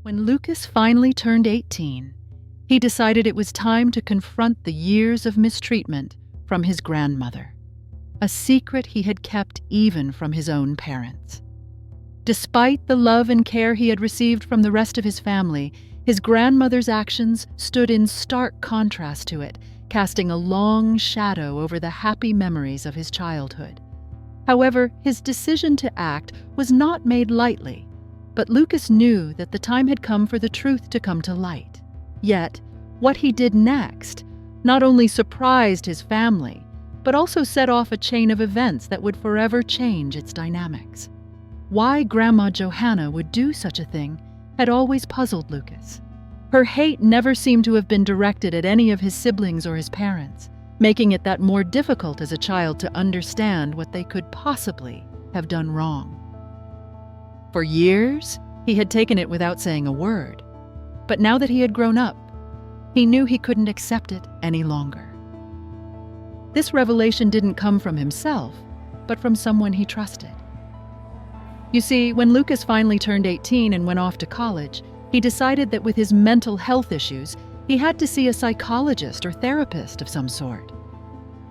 When Lucas finally turned 18, he decided it was time to confront the years of mistreatment from his grandmother, a secret he had kept even from his own parents. Despite the love and care he had received from the rest of his family, his grandmother's actions stood in stark contrast to it, casting a long shadow over the happy memories of his childhood. However, his decision to act was not made lightly, but Lucas knew that the time had come for the truth to come to light. Yet, what he did next not only surprised his family, but also set off a chain of events that would forever change its dynamics. Why Grandma Johanna would do such a thing had always puzzled Lucas. Her hate never seemed to have been directed at any of his siblings or his parents, making it that more difficult as a child to understand what they could possibly have done wrong. For years, he had taken it without saying a word, but now that he had grown up, he knew he couldn't accept it any longer. This revelation didn't come from himself, but from someone he trusted. You see, when Lucas finally turned 18 and went off to college, he decided that with his mental health issues, he had to see a psychologist or therapist of some sort.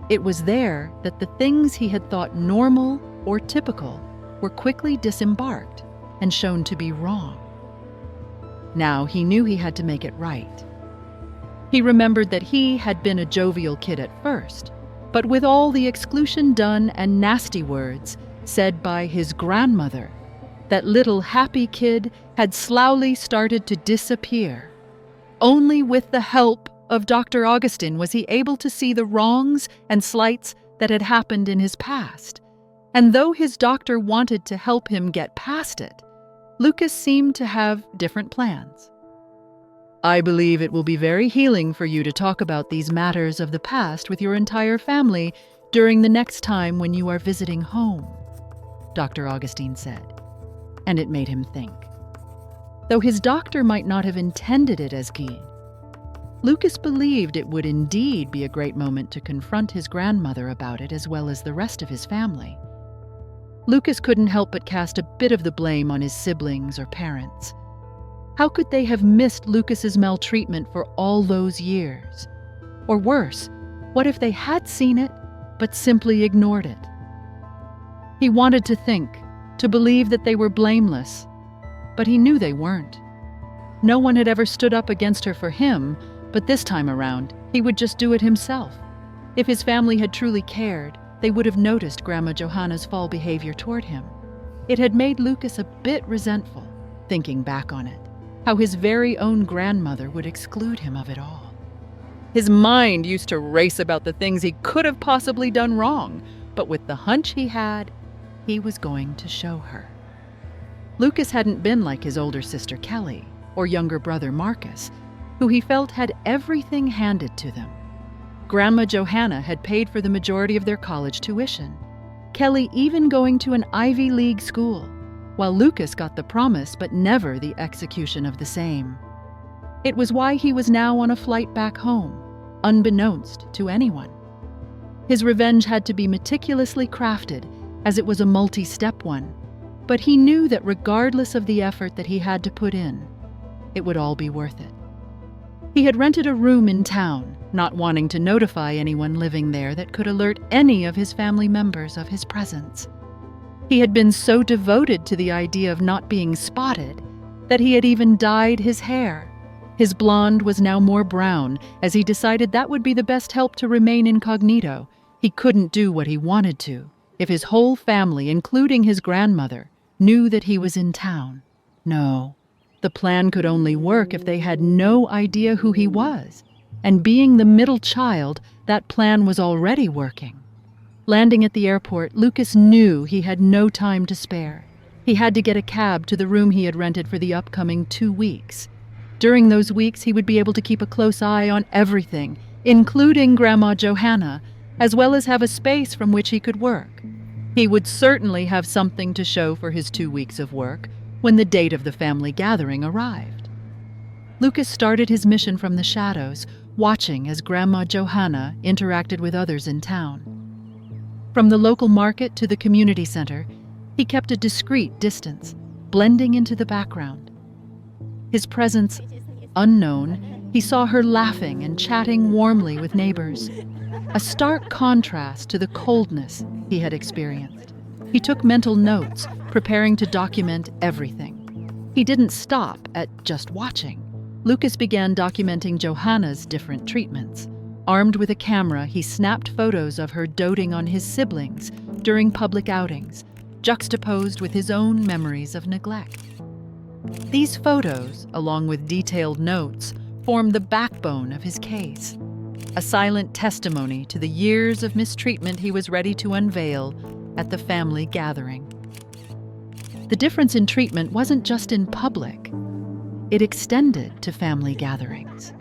It was there that the things he had thought normal or typical were quickly disembarked and shown to be wrong. Now he knew he had to make it right. He remembered that he had been a jovial kid at first, but with all the exclusion done and nasty words said by his grandmother, that little happy kid had slowly started to disappear. Only with the help of Dr. Augustine was he able to see the wrongs and slights that had happened in his past. And though his doctor wanted to help him get past it, Lucas seemed to have different plans. "I believe it will be very healing for you to talk about these matters of the past with your entire family during the next time when you are visiting home," Dr. Augustine said, and it made him think. Though his doctor might not have intended it as guide, Lucas believed it would indeed be a great moment to confront his grandmother about it as well as the rest of his family. Lucas couldn't help but cast a bit of the blame on his siblings or parents. How could they have missed Lucas's maltreatment for all those years? Or worse, what if they had seen it, but simply ignored it? He wanted to think, to believe that they were blameless, but he knew they weren't. No one had ever stood up against her for him, but this time around, he would just do it himself. If his family had truly cared, they would have noticed Grandma Johanna's foul behavior toward him. It had made Lucas a bit resentful, thinking back on it, how his very own grandmother would exclude him of it all. His mind used to race about the things he could have possibly done wrong, but with the hunch he had, he was going to show her. Lucas hadn't been like his older sister Kelly or younger brother Marcus, who he felt had everything handed to them. Grandma Johanna had paid for the majority of their college tuition, Kelly even going to an Ivy League school, while Lucas got the promise but never the execution of the same. It was why he was now on a flight back home, unbeknownst to anyone. His revenge had to be meticulously crafted, as it was a multi-step one, but he knew that regardless of the effort that he had to put in, it would all be worth it. He had rented a room in town, not wanting to notify anyone living there that could alert any of his family members of his presence. He had been so devoted to the idea of not being spotted that he had even dyed his hair. His blonde was now more brown, as he decided that would be the best help to remain incognito. He couldn't do what he wanted to if his whole family, including his grandmother, knew that he was in town. No, the plan could only work if they had no idea who he was. And being the middle child, that plan was already working. Landing at the airport, Lucas knew he had no time to spare. He had to get a cab to the room he had rented for the upcoming 2 weeks. During those weeks, he would be able to keep a close eye on everything, including Grandma Johanna, as well as have a space from which he could work. He would certainly have something to show for his 2 weeks of work when the date of the family gathering arrived. Lucas started his mission from the shadows, watching as Grandma Johanna interacted with others in town. From the local market to the community center, he kept a discreet distance, blending into the background. His presence unknown, he saw her laughing and chatting warmly with neighbors, a stark contrast to the coldness he had experienced. He took mental notes, preparing to document everything. He didn't stop at just watching. Lucas began documenting Johanna's different treatments. Armed with a camera, he snapped photos of her doting on his siblings during public outings, juxtaposed with his own memories of neglect. These photos, along with detailed notes, formed the backbone of his case, a silent testimony to the years of mistreatment he was ready to unveil at the family gathering. The difference in treatment wasn't just in public. It extended to family gatherings.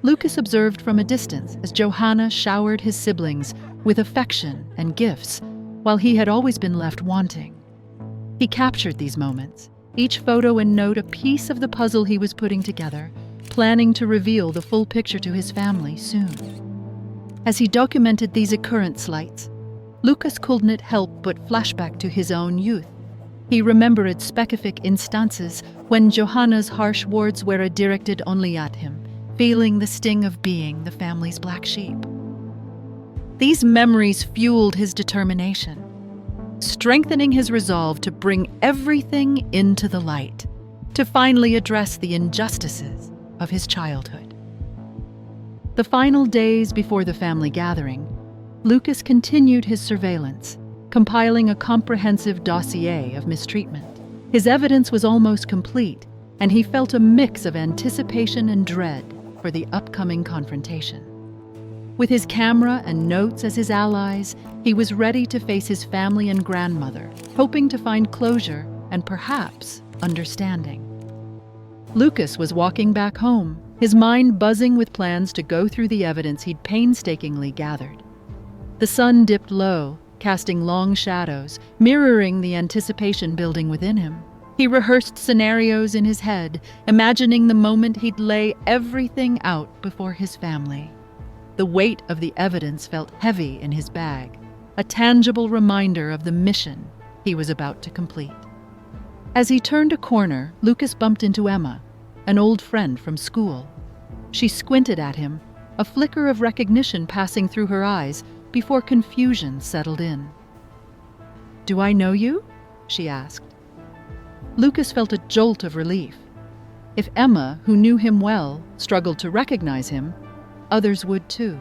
Lucas observed from a distance as Johanna showered his siblings with affection and gifts, while he had always been left wanting. He captured these moments, each photo and note a piece of the puzzle he was putting together, planning to reveal the full picture to his family soon. As he documented these occurrence lights, Lucas couldn't help but flashback to his own youth. He remembered specific instances when Johanna's harsh words were directed only at him, feeling the sting of being the family's black sheep. These memories fueled his determination, strengthening his resolve to bring everything into the light, to finally address the injustices of his childhood. The final days before the family gathering, Lucas continued his surveillance, compiling a comprehensive dossier of mistreatment. His evidence was almost complete, and he felt a mix of anticipation and dread for the upcoming confrontation. With his camera and notes as his allies, he was ready to face his family and grandmother, hoping to find closure and perhaps understanding. Lucas was walking back home, his mind buzzing with plans to go through the evidence he'd painstakingly gathered. The sun dipped low, casting long shadows, mirroring the anticipation building within him. He rehearsed scenarios in his head, imagining the moment he'd lay everything out before his family. The weight of the evidence felt heavy in his bag, a tangible reminder of the mission he was about to complete. As he turned a corner, Lucas bumped into Emma, an old friend from school. She squinted at him, a flicker of recognition passing through her eyes before confusion settled in. "Do I know you?" she asked. Lucas felt a jolt of relief. If Emma, who knew him well, struggled to recognize him, others would too.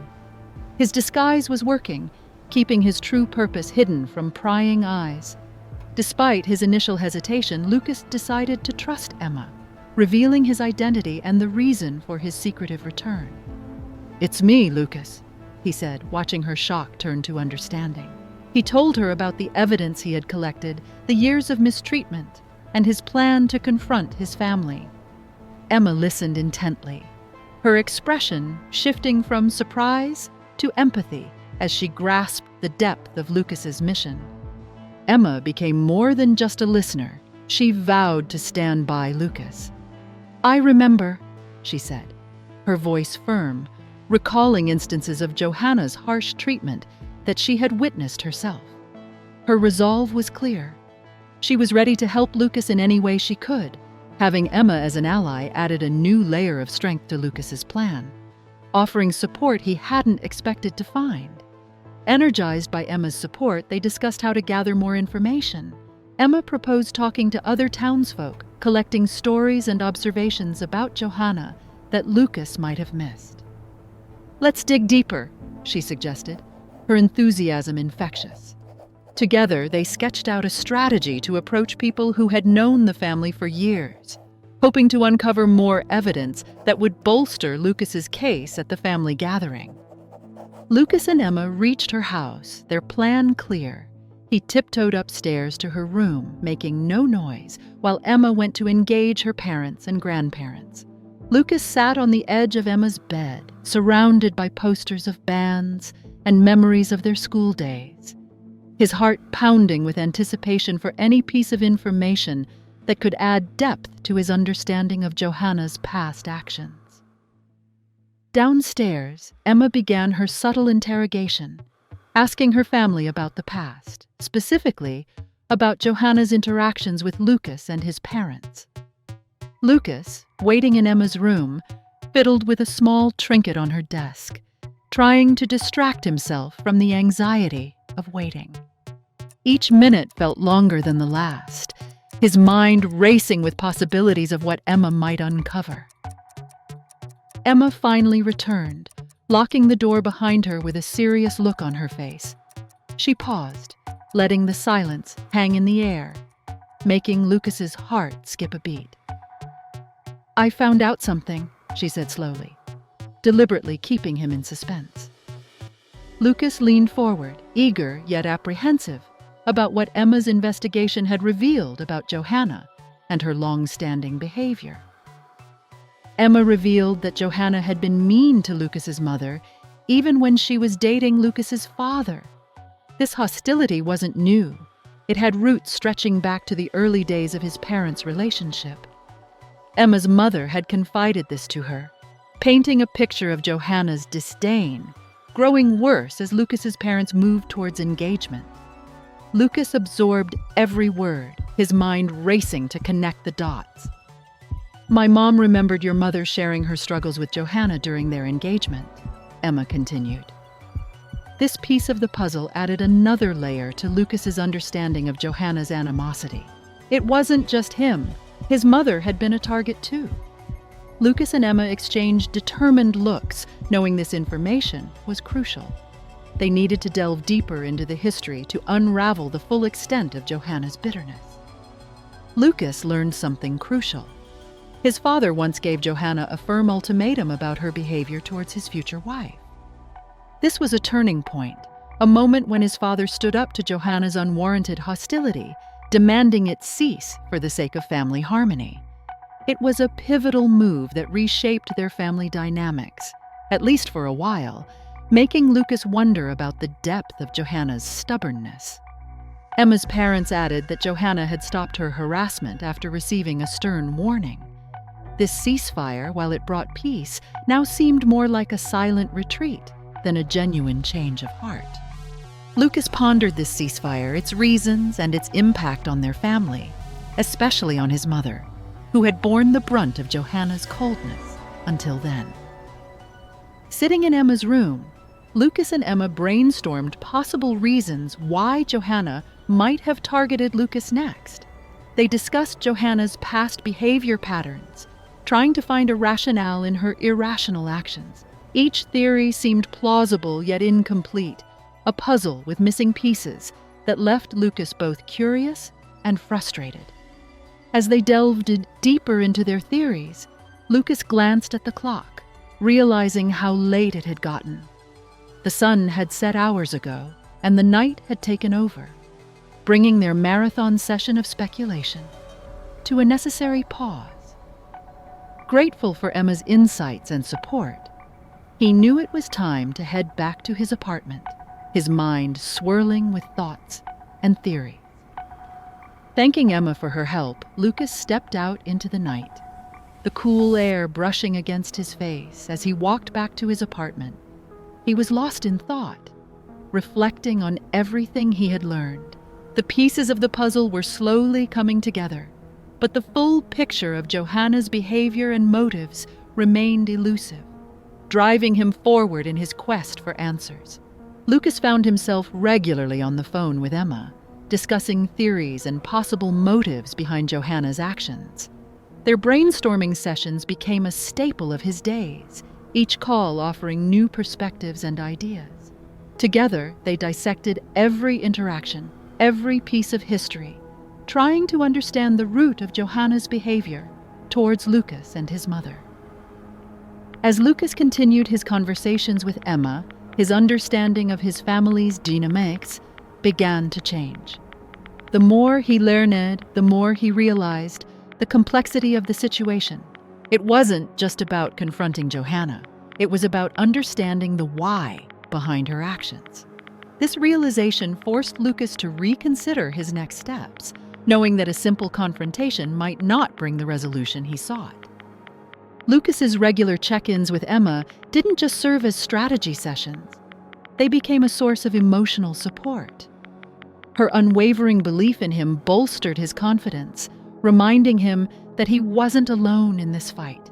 His disguise was working, keeping his true purpose hidden from prying eyes. Despite his initial hesitation, Lucas decided to trust Emma, revealing his identity and the reason for his secretive return. "It's me, Lucas," he said, watching her shock turn to understanding. He told her about the evidence he had collected, the years of mistreatment, and his plan to confront his family. Emma listened intently, her expression shifting from surprise to empathy as she grasped the depth of Lucas's mission. Emma became more than just a listener. She vowed to stand by Lucas. "I remember," she said, her voice firm, recalling instances of Johanna's harsh treatment that she had witnessed herself. Her resolve was clear. She was ready to help Lucas in any way she could. Having Emma as an ally added a new layer of strength to Lucas's plan, offering support he hadn't expected to find. Energized by Emma's support, they discussed how to gather more information. Emma proposed talking to other townsfolk, collecting stories and observations about Johanna that Lucas might have missed. "Let's dig deeper," she suggested, her enthusiasm infectious. Together, they sketched out a strategy to approach people who had known the family for years, hoping to uncover more evidence that would bolster Lucas's case at the family gathering. Lucas and Emma reached her house, their plan clear. He tiptoed upstairs to her room, making no noise, while Emma went to engage her parents and grandparents. Lucas sat on the edge of Emma's bed, surrounded by posters of bands and memories of their school days, his heart pounding with anticipation for any piece of information that could add depth to his understanding of Johanna's past actions. Downstairs, Emma began her subtle interrogation, asking her family about the past, specifically about Johanna's interactions with Lucas and his parents. Lucas, waiting in Emma's room, fiddled with a small trinket on her desk, trying to distract himself from the anxiety of waiting. Each minute felt longer than the last, his mind racing with possibilities of what Emma might uncover. Emma finally returned, locking the door behind her with a serious look on her face. She paused, letting the silence hang in the air, making Lucas's heart skip a beat. "I found out something," she said slowly, deliberately keeping him in suspense. Lucas leaned forward, eager yet apprehensive about what Emma's investigation had revealed about Johanna and her long-standing behavior. Emma revealed that Johanna had been mean to Lucas's mother even when she was dating Lucas's father. This hostility wasn't new. It had roots stretching back to the early days of his parents' relationship. Emma's mother had confided this to her, painting a picture of Johanna's disdain, growing worse as Lucas's parents moved towards engagement. Lucas absorbed every word, his mind racing to connect the dots. "My mom remembered your mother sharing her struggles with Johanna during their engagement," Emma continued. This piece of the puzzle added another layer to Lucas's understanding of Johanna's animosity. It wasn't just him. His mother had been a target too. Lucas and Emma exchanged determined looks, knowing this information was crucial. They needed to delve deeper into the history to unravel the full extent of Johanna's bitterness. Lucas learned something crucial. His father once gave Johanna a firm ultimatum about her behavior towards his future wife. This was a turning point, a moment when his father stood up to Johanna's unwarranted hostility, demanding it cease for the sake of family harmony. It was a pivotal move that reshaped their family dynamics, at least for a while, making Lucas wonder about the depth of Johanna's stubbornness. Emma's parents added that Johanna had stopped her harassment after receiving a stern warning. This ceasefire, while it brought peace, now seemed more like a silent retreat than a genuine change of heart. Lucas pondered this ceasefire, its reasons, and its impact on their family, especially on his mother, who had borne the brunt of Johanna's coldness until then. Sitting in Emma's room, Lucas and Emma brainstormed possible reasons why Johanna might have targeted Lucas next. They discussed Johanna's past behavior patterns, trying to find a rationale in her irrational actions. Each theory seemed plausible yet incomplete, a puzzle with missing pieces that left Lucas both curious and frustrated. As they delved deeper into their theories, Lucas glanced at the clock, realizing how late it had gotten. The sun had set hours ago, and the night had taken over, bringing their marathon session of speculation to a necessary pause. Grateful for Emma's insights and support, he knew it was time to head back to his apartment, his mind swirling with thoughts and theories. Thanking Emma for her help, Lucas stepped out into the night, the cool air brushing against his face as he walked back to his apartment. He was lost in thought, reflecting on everything he had learned. The pieces of the puzzle were slowly coming together, but the full picture of Johanna's behavior and motives remained elusive, driving him forward in his quest for answers. Lucas found himself regularly on the phone with Emma, discussing theories and possible motives behind Johanna's actions. Their brainstorming sessions became a staple of his days, each call offering new perspectives and ideas. Together, they dissected every interaction, every piece of history, trying to understand the root of Johanna's behavior towards Lucas and his mother. As Lucas continued his conversations with Emma, his understanding of his family's dynamics began to change. The more he learned, the more he realized the complexity of the situation. It wasn't just about confronting Johanna. It was about understanding the why behind her actions. This realization forced Lucas to reconsider his next steps, knowing that a simple confrontation might not bring the resolution he sought. Lucas's regular check-ins with Emma didn't just serve as strategy sessions. They became a source of emotional support. Her unwavering belief in him bolstered his confidence, reminding him that he wasn't alone in this fight.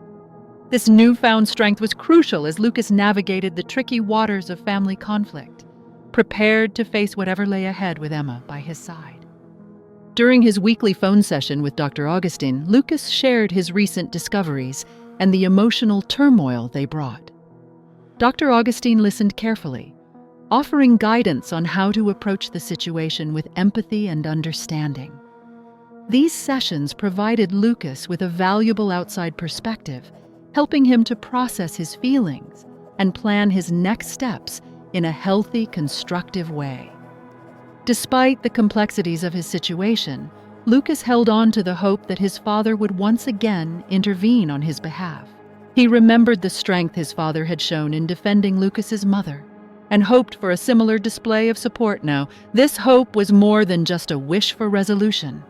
This newfound strength was crucial as Lucas navigated the tricky waters of family conflict, prepared to face whatever lay ahead with Emma by his side. During his weekly phone session with Dr. Augustine, Lucas shared his recent discoveries and the emotional turmoil they brought. Dr. Augustine listened carefully, offering guidance on how to approach the situation with empathy and understanding. These sessions provided Lucas with a valuable outside perspective, helping him to process his feelings and plan his next steps in a healthy, constructive way. Despite the complexities of his situation, Lucas held on to the hope that his father would once again intervene on his behalf. He remembered the strength his father had shown in defending Lucas's mother and hoped for a similar display of support now. This hope was more than just a wish for resolution.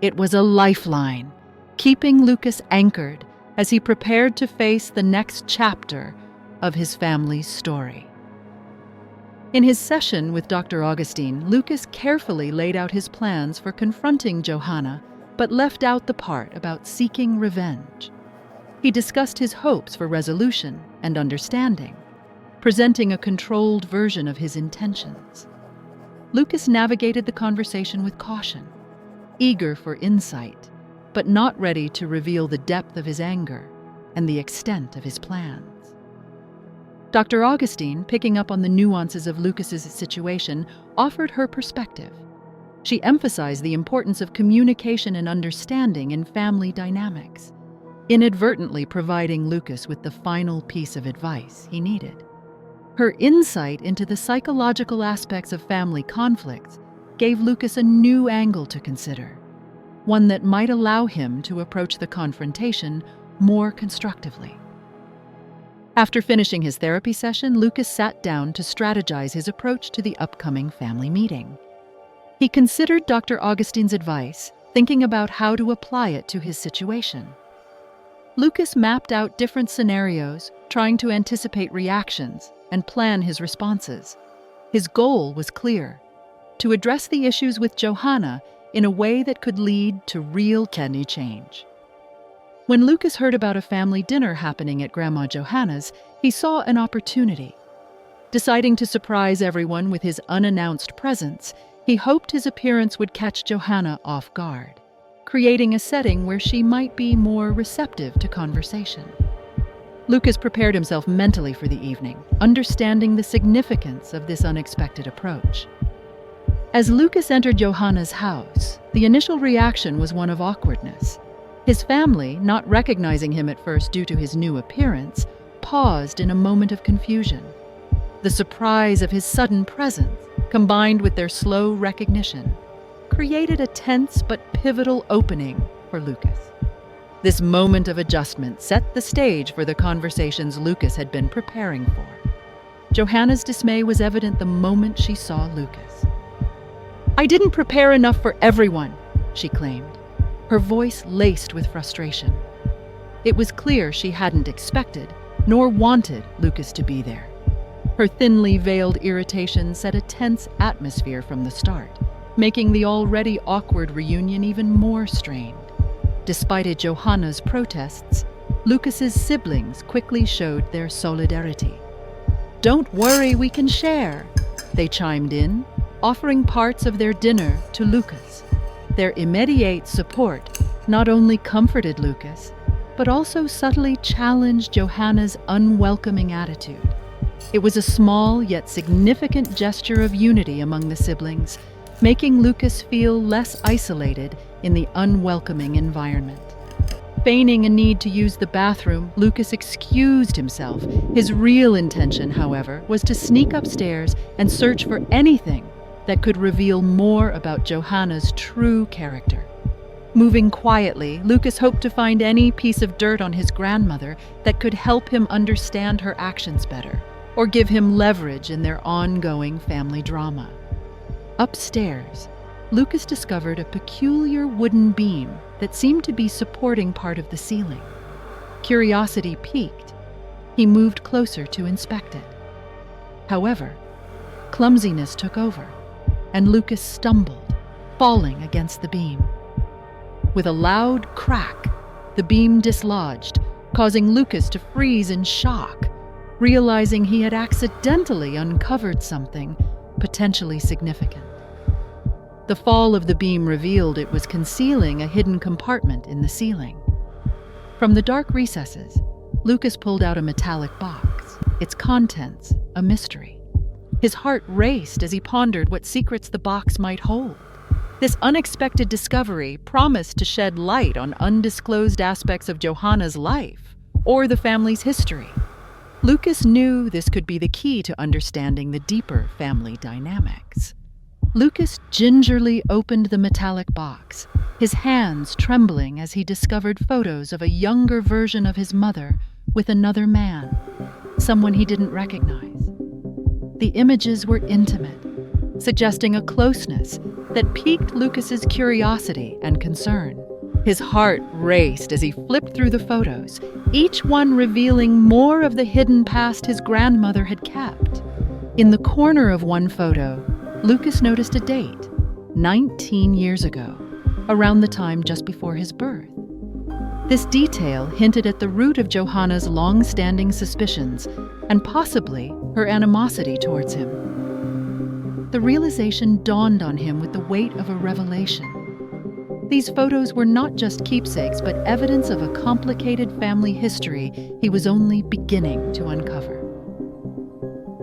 It was a lifeline, keeping Lucas anchored as he prepared to face the next chapter of his family's story. In his session with Dr. Augustine, Lucas carefully laid out his plans for confronting Johanna, but left out the part about seeking revenge. He discussed his hopes for resolution and understanding, presenting a controlled version of his intentions. Lucas navigated the conversation with caution, eager for insight, but not ready to reveal the depth of his anger and the extent of his plans. Dr. Augustine, picking up on the nuances of Lucas's situation, offered her perspective. She emphasized the importance of communication and understanding in family dynamics, inadvertently providing Lucas with the final piece of advice he needed. Her insight into the psychological aspects of family conflicts gave Lucas a new angle to consider, one that might allow him to approach the confrontation more constructively. After finishing his therapy session, Lucas sat down to strategize his approach to the upcoming family meeting. He considered Dr. Augustine's advice, thinking about how to apply it to his situation. Lucas mapped out different scenarios, trying to anticipate reactions and plan his responses. His goal was clear: to address the issues with Johanna in a way that could lead to real kidney change. When Lucas heard about a family dinner happening at Grandma Johanna's, he saw an opportunity. Deciding to surprise everyone with his unannounced presence, he hoped his appearance would catch Johanna off guard, creating a setting where she might be more receptive to conversation. Lucas prepared himself mentally for the evening, understanding the significance of this unexpected approach. As Lucas entered Johanna's house, the initial reaction was one of awkwardness. His family, not recognizing him at first due to his new appearance, paused in a moment of confusion. The surprise of his sudden presence, combined with their slow recognition, created a tense but pivotal opening for Lucas. This moment of adjustment set the stage for the conversations Lucas had been preparing for. Johanna's dismay was evident the moment she saw Lucas. "I didn't prepare enough for everyone," she claimed, her voice laced with frustration. It was clear she hadn't expected, nor wanted, Lucas to be there. Her thinly veiled irritation set a tense atmosphere from the start, making the already awkward reunion even more strained. Despite Johanna's protests, Lucas's siblings quickly showed their solidarity. "Don't worry, we can share," they chimed in, offering parts of their dinner to Lucas. Their immediate support not only comforted Lucas, but also subtly challenged Johanna's unwelcoming attitude. It was a small yet significant gesture of unity among the siblings, making Lucas feel less isolated in the unwelcoming environment. Feigning a need to use the bathroom, Lucas excused himself. His real intention, however, was to sneak upstairs and search for anything that could reveal more about Johanna's true character. Moving quietly, Lucas hoped to find any piece of dirt on his grandmother that could help him understand her actions better, or give him leverage in their ongoing family drama. Upstairs, Lucas discovered a peculiar wooden beam that seemed to be supporting part of the ceiling. Curiosity piqued. He moved closer to inspect it. However, clumsiness took over, and Lucas stumbled, falling against the beam. With a loud crack, the beam dislodged, causing Lucas to freeze in shock, realizing he had accidentally uncovered something potentially significant. The fall of the beam revealed it was concealing a hidden compartment in the ceiling. From the dark recesses, Lucas pulled out a metallic box, its contents a mystery. His heart raced as he pondered what secrets the box might hold. This unexpected discovery promised to shed light on undisclosed aspects of Johanna's life or the family's history. Lucas knew this could be the key to understanding the deeper family dynamics. Lucas gingerly opened the metallic box, his hands trembling as he discovered photos of a younger version of his mother with another man, someone he didn't recognize. The images were intimate, suggesting a closeness that piqued Lucas's curiosity and concern. His heart raced as he flipped through the photos, each one revealing more of the hidden past his grandmother had kept. In the corner of one photo, Lucas noticed a date, 19 years ago, around the time just before his birth. This detail hinted at the root of Johanna's long-standing suspicions and possibly her animosity towards him. The realization dawned on him with the weight of a revelation. These photos were not just keepsakes, but evidence of a complicated family history he was only beginning to uncover.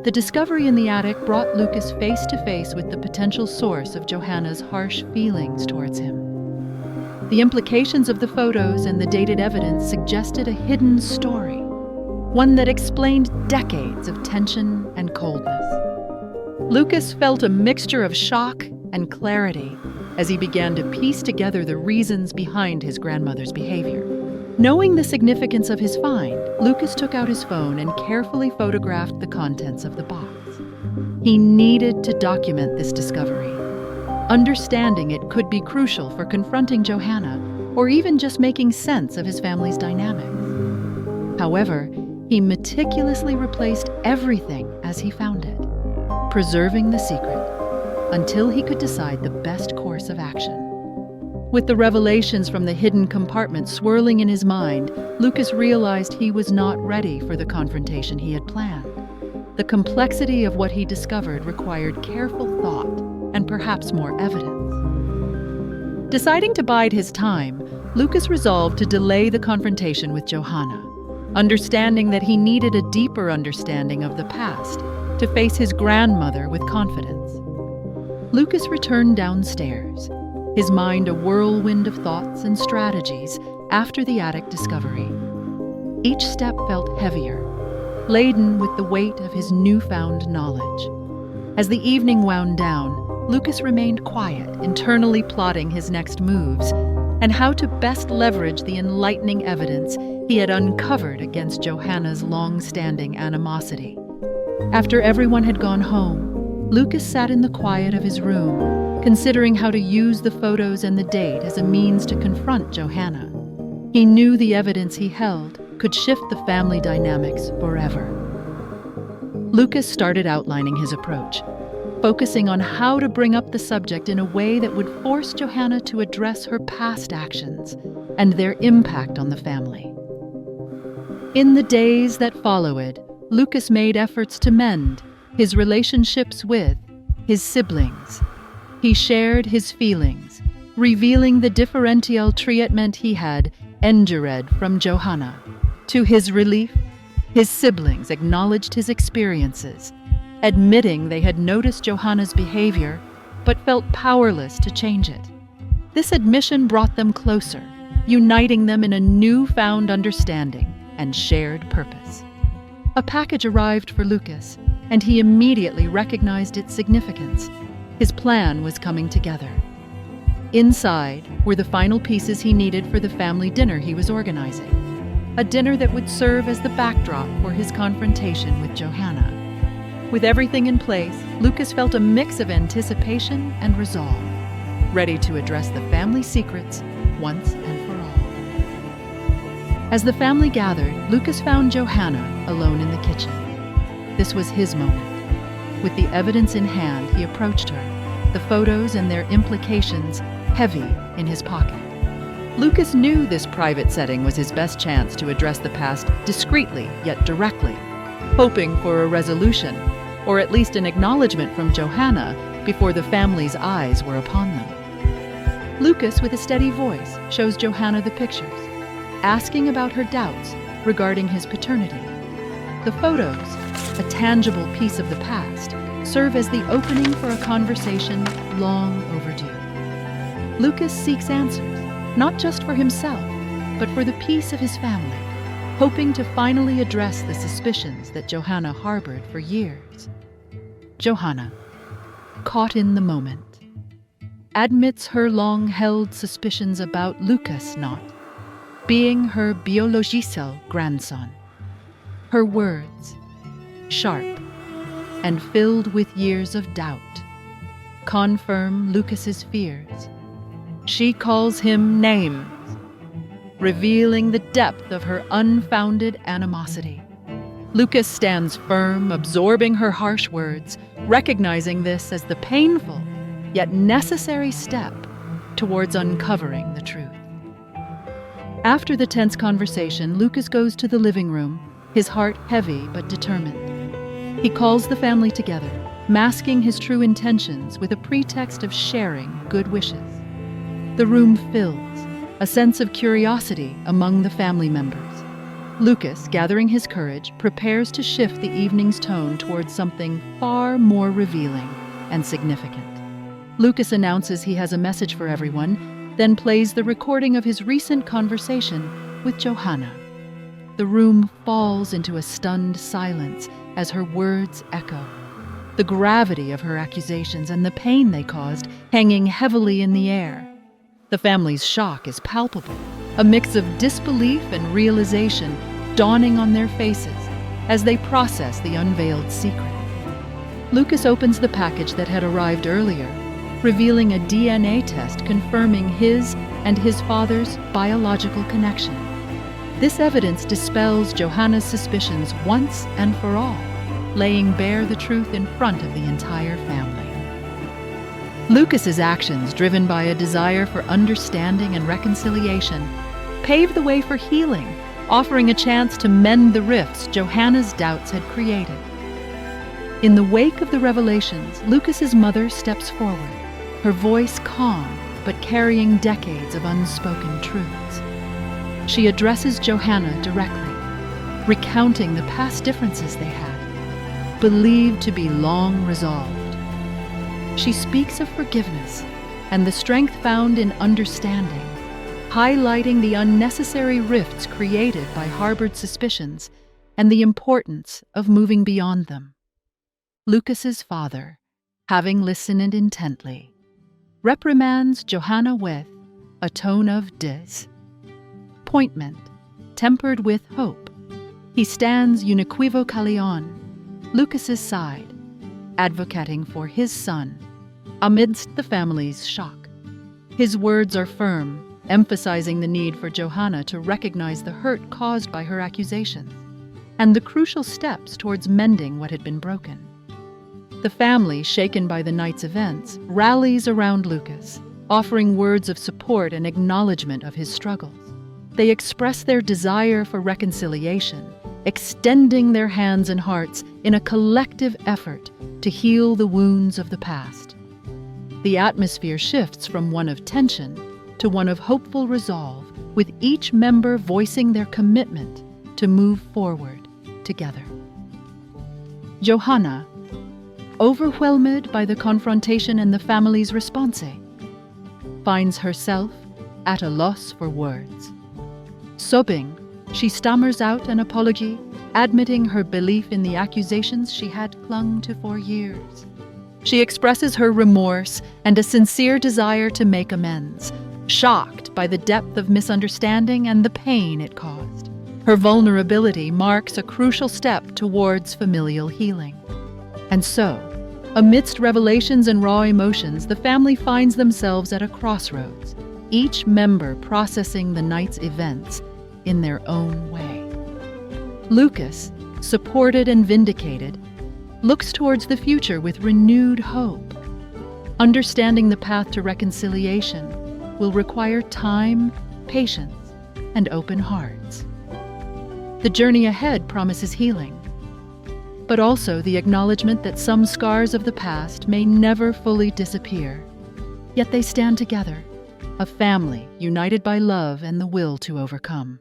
The discovery in the attic brought Lucas face to face with the potential source of Johanna's harsh feelings towards him. The implications of the photos and the dated evidence suggested a hidden story, one that explained decades of tension and coldness. Lucas felt a mixture of shock and clarity as he began to piece together the reasons behind his grandmother's behavior. Knowing the significance of his find, Lucas took out his phone and carefully photographed the contents of the box. He needed to document this discovery. Understanding it could be crucial for confronting Johanna, or even just making sense of his family's dynamics. However, he meticulously replaced everything as he found it, preserving the secret until he could decide the best course of action. With the revelations from the hidden compartment swirling in his mind, Lucas realized he was not ready for the confrontation he had planned. The complexity of what he discovered required careful thought and perhaps more evidence. Deciding to bide his time, Lucas resolved to delay the confrontation with Johanna, understanding that he needed a deeper understanding of the past to face his grandmother with confidence. Lucas returned downstairs, his mind a whirlwind of thoughts and strategies after the attic discovery. Each step felt heavier, laden with the weight of his newfound knowledge. As the evening wound down, Lucas remained quiet, internally plotting his next moves and how to best leverage the enlightening evidence he had uncovered against Johanna's long-standing animosity. After everyone had gone home, Lucas sat in the quiet of his room, considering how to use the photos and the date as a means to confront Johanna. He knew the evidence he held could shift the family dynamics forever. Lucas started outlining his approach, focusing on how to bring up the subject in a way that would force Johanna to address her past actions and their impact on the family. In the days that followed, Lucas made efforts to mend his relationships with his siblings. He shared his feelings, revealing the differential treatment he had endured from Johanna. To his relief, his siblings acknowledged his experiences, admitting they had noticed Johanna's behavior but felt powerless to change it. This admission brought them closer, uniting them in a newfound understanding and shared purpose. A package arrived for Lucas, and he immediately recognized its significance. His plan was coming together. Inside were the final pieces he needed for the family dinner he was organizing, a dinner that would serve as the backdrop for his confrontation with Johanna. With everything in place, Lucas felt a mix of anticipation and resolve, ready to address the family secrets once and for all. As the family gathered, Lucas found Johanna alone in the kitchen. This was his moment. With the evidence in hand, he approached her, the photos and their implications heavy in his pocket. Lucas knew this private setting was his best chance to address the past discreetly yet directly, hoping for a resolution, or at least an acknowledgement from Johanna before the family's eyes were upon them. Lucas, with a steady voice, shows Johanna the pictures, asking about her doubts regarding his paternity. The photos, a tangible piece of the past, serve as the opening for a conversation long overdue. Lucas seeks answers, not just for himself, but for the peace of his family, hoping to finally address the suspicions that Johanna harbored for years. Johanna, caught in the moment, admits her long-held suspicions about Lucas not being her biological grandson. Her words, sharp and filled with years of doubt, confirm Lucas's fears. She calls him names, revealing the depth of her unfounded animosity. Lucas stands firm, absorbing her harsh words, recognizing this as the painful yet necessary step towards uncovering the truth. After the tense conversation, Lucas goes to the living room, his heart heavy but determined. He calls the family together, masking his true intentions with a pretext of sharing good wishes. The room fills, a sense of curiosity among the family members. Lucas, gathering his courage, prepares to shift the evening's tone towards something far more revealing and significant. Lucas announces he has a message for everyone, then plays the recording of his recent conversation with Johanna. The room falls into a stunned silence as her words echo, the gravity of her accusations and the pain they caused hanging heavily in the air. The family's shock is palpable, a mix of disbelief and realization dawning on their faces as they process the unveiled secret. Lucas opens the package that had arrived earlier, revealing a DNA test confirming his and his father's biological connection. This evidence dispels Johanna's suspicions once and for all, laying bare the truth in front of the entire family. Lucas's actions, driven by a desire for understanding and reconciliation, paved the way for healing, offering a chance to mend the rifts Johanna's doubts had created. In the wake of the revelations, Lucas's mother steps forward, her voice calm but carrying decades of unspoken truths. She addresses Johanna directly, recounting the past differences they had, believed to be long resolved. She speaks of forgiveness and the strength found in understanding, highlighting the unnecessary rifts created by harbored suspicions and the importance of moving beyond them. Lucas's father, having listened intently, reprimands Johanna with a tone of disappointment, tempered with hope. He stands unequivocally on Lucas's side, advocating for his son amidst the family's shock. His words are firm, emphasizing the need for Johanna to recognize the hurt caused by her accusations and the crucial steps towards mending what had been broken. The family, shaken by the night's events, rallies around Lucas, offering words of support and acknowledgement of his struggles. They express their desire for reconciliation, extending their hands and hearts in a collective effort to heal the wounds of the past. The atmosphere shifts from one of tension to one of hopeful resolve, with each member voicing their commitment to move forward together. Johanna, overwhelmed by the confrontation and the family's response, finds herself at a loss for words. Sobbing, she stammers out an apology, admitting her belief in the accusations she had clung to for years. She expresses her remorse and a sincere desire to make amends, shocked by the depth of misunderstanding and the pain it caused. Her vulnerability marks a crucial step towards familial healing. And so, amidst revelations and raw emotions, the family finds themselves at a crossroads, each member processing the night's events in their own way. Lucas, supported and vindicated, looks towards the future with renewed hope. Understanding the path to reconciliation will require time patience, and open hearts. The journey ahead promises healing, but also the acknowledgement that some scars of the past may never fully disappear. Yet they stand together, a family united by love and the will to overcome.